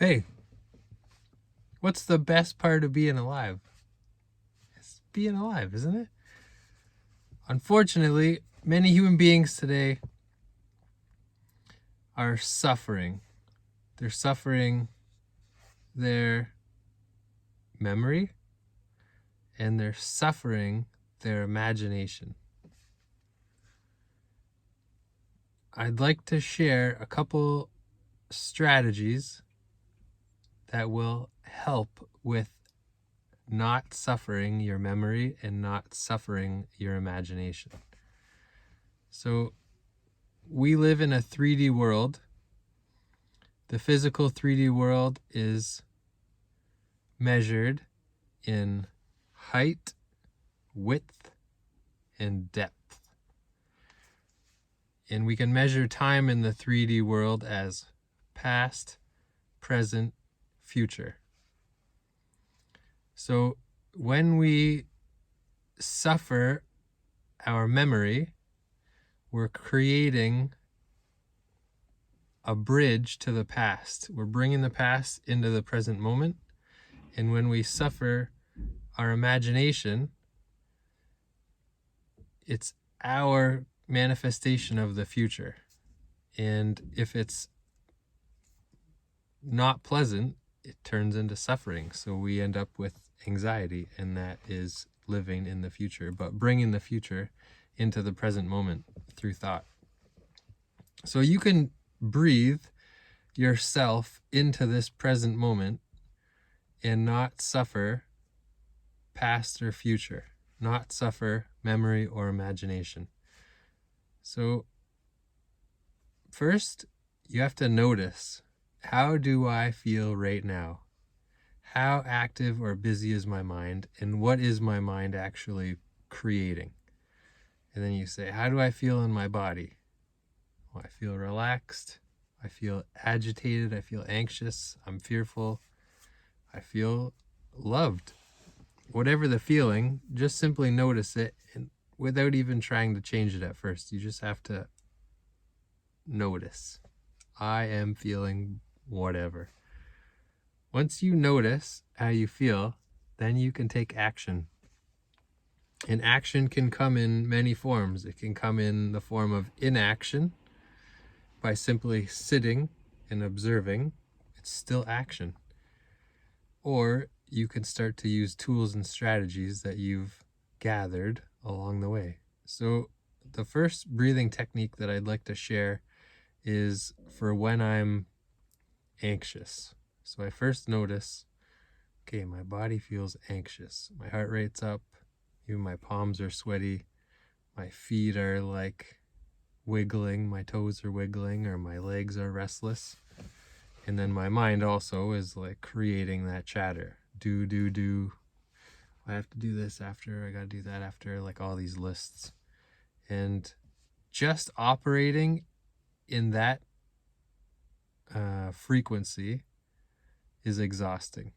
Hey, what's the best part of being alive? It's being alive, isn't it? Unfortunately, many human beings today are suffering. They're suffering their memory and they're suffering their imagination. I'd like to share a couple strategies that will help with not suffering your memory and not suffering your imagination. So, we live in a 3D world. The physical 3D world is measured in height, width, and depth. And we can measure time in the 3D world as past, present, future. So when we suffer our memory, we're creating a bridge to the past. We're bringing the past into the present moment. And when we suffer our imagination, it's our manifestation of the future. And if it's not pleasant, it turns into suffering. So we end up with anxiety, and that is living in the future, but bringing the future into the present moment through thought. So you can breathe yourself into this present moment and not suffer past or future, not suffer memory or imagination. So first, you have to notice, how do I feel right now? How active or busy is my mind? And what is my mind actually creating? And then you say, how do I feel in my body? Well, I feel relaxed. I feel agitated. I feel anxious. I'm fearful. I feel loved. Whatever the feeling, just simply notice it, and without even trying to change it at first. You just have to notice. I am feeling whatever. Once you notice how you feel, then you can take action. And action can come in many forms. It can come in the form of inaction by simply sitting and observing. It's still action. Or you can start to use tools and strategies that you've gathered along the way. So the first breathing technique that I'd like to share is for when I'm anxious. So I first notice, okay, my body feels anxious. My heart rate's up. Even my palms are sweaty. My feet are like wiggling. My toes are wiggling, or my legs are restless. And then my mind also is like creating that chatter. Do. I have to do this after. I got to do that after. Like all these lists. And just operating in that frequency is exhausting.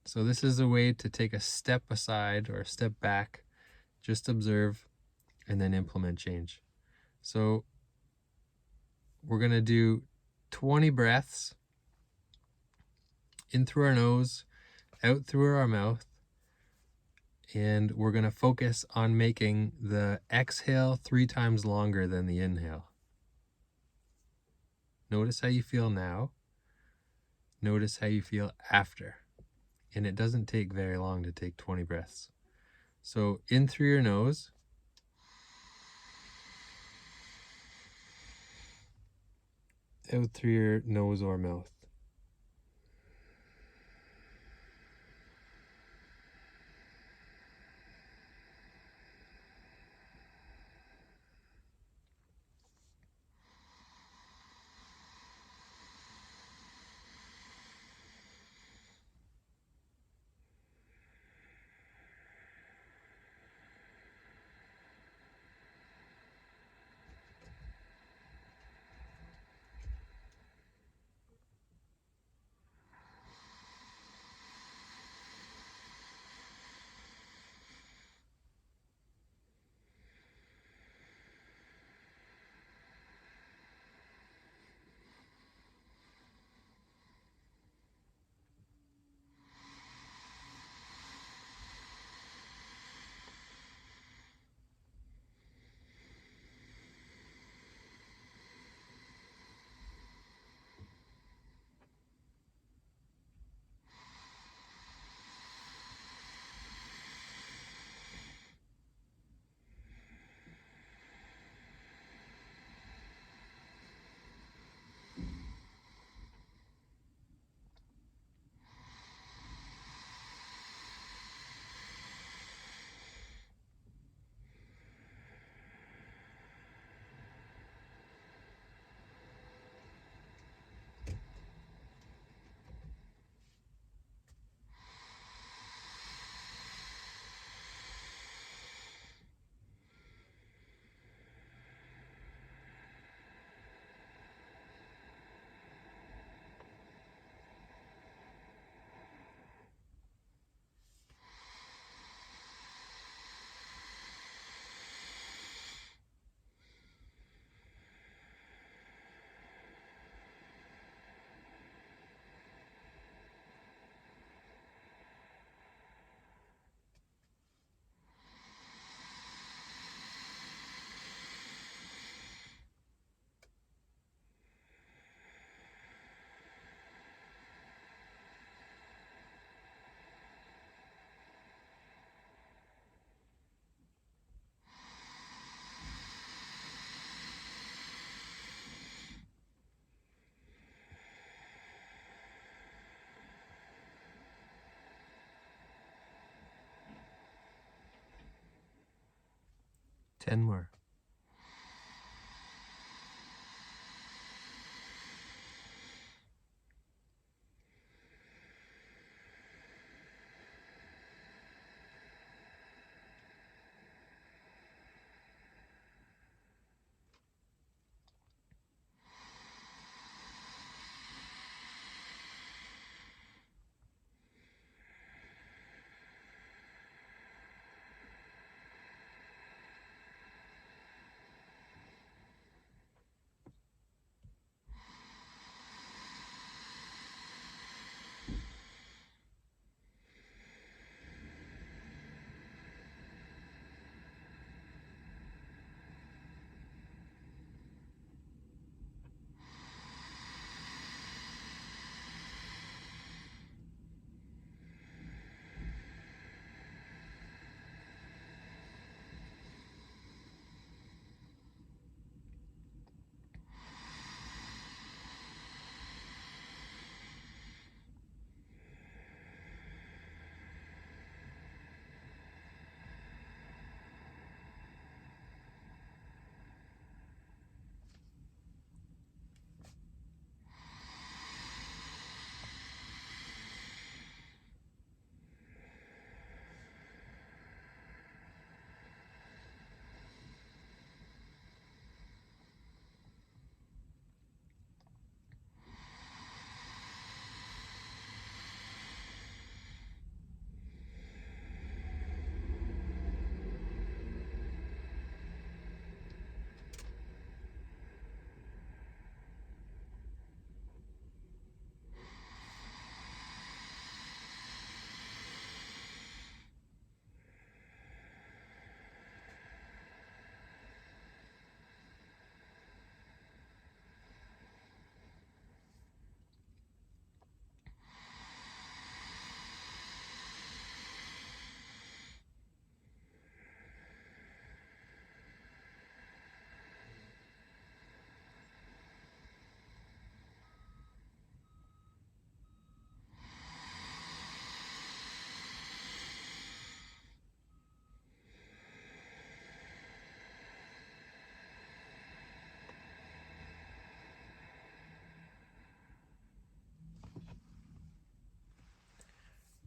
So this is a way to take a step aside or a step back, just observe, and then implement change. So we're going to do 20 breaths in through our nose, out through our mouth, and we're going to focus on making the exhale 3 times longer than the inhale. Notice how you feel now. Notice how you feel after. And it doesn't take very long to take 20 breaths. So in through your nose, out through your nose or mouth. 10 more.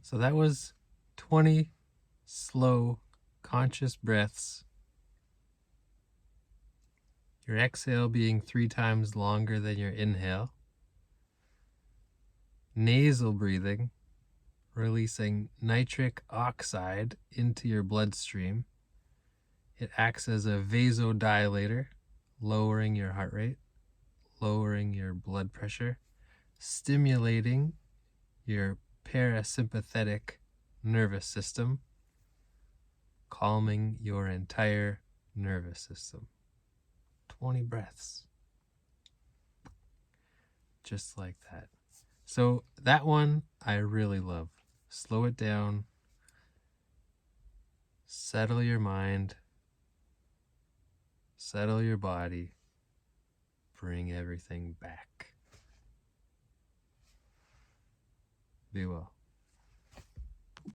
So that was 20 slow, conscious breaths. Your exhale being 3 times longer than your inhale. Nasal breathing, releasing nitric oxide into your bloodstream. It acts as a vasodilator, lowering your heart rate, lowering your blood pressure, stimulating your parasympathetic nervous system, calming your entire nervous system. 20 breaths. Just like that. So that one I really love. Slow it down. Settle your mind. Settle your body. Bring everything back. Be well.